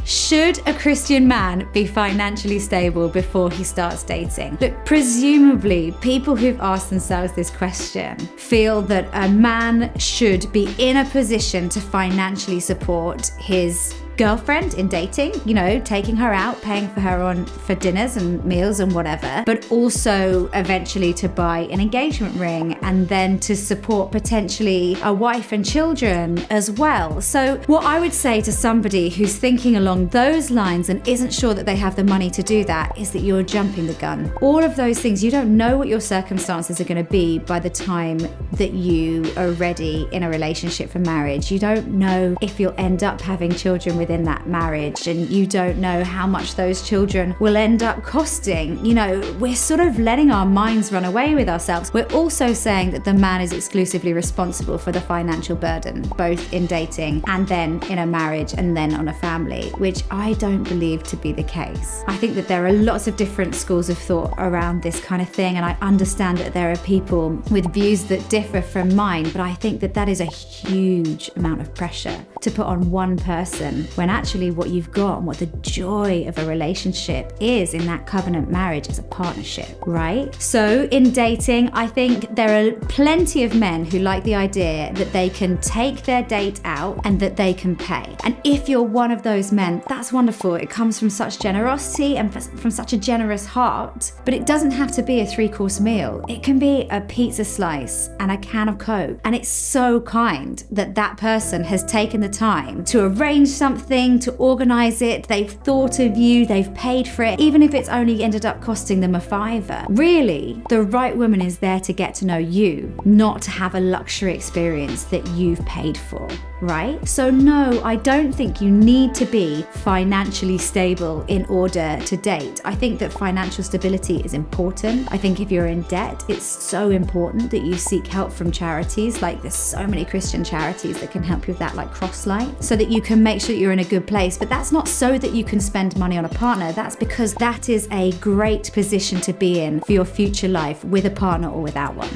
Should a Christian man be financially stable before he starts dating? Look, presumably people who've asked themselves this question feel that a man should be in a position to financially support his girlfriend in dating, you know, taking her out, paying for her for dinners and meals and whatever, but also eventually to buy an engagement ring and then to support potentially a wife and children as well. So what I would say to somebody who's thinking along those lines and isn't sure that they have the money to do that is that you're jumping the gun. All of those things, you don't know what your circumstances are going to be by the time that you are ready in a relationship for marriage. You don't know if you'll end up having children within that marriage, and you don't know how much those children will end up costing. You know, we're sort of letting our minds run away with ourselves. We're also saying that the man is exclusively responsible for the financial burden, both in dating and then in a marriage and then on a family, which I don't believe to be the case. I think that there are lots of different schools of thought around this kind of thing, and I understand that there are people with views that differ from mine, but I think that that is a huge amount of pressure to put on one person when actually what you've got and what the joy of a relationship is in that covenant marriage is a partnership, right? So in dating, I think there are plenty of men who like the idea that they can take their date out and that they can pay. And if you're one of those men, that's wonderful. It comes from such generosity and from such a generous heart, but it doesn't have to be a 3-course meal. It can be a pizza slice and a can of Coke. And it's so kind that that person has taken the time to arrange something, to organize it. They've thought of you, they've paid for it, even if it's only ended up costing them a $5. Really, the right woman is there to get to know you, not to have a luxury experience that you've paid for, right? So no, I don't think you need to be financially stable in order to date. I think that financial stability is important. I think if you're in debt, it's so important that you seek help from charities. Like, there's so many Christian charities that can help you with that, like Crosslight, so that you can make sure that you're in a good place. But that's not so that you can spend money on a partner. That's because that is a great position to be in for your future life, with a partner or without one.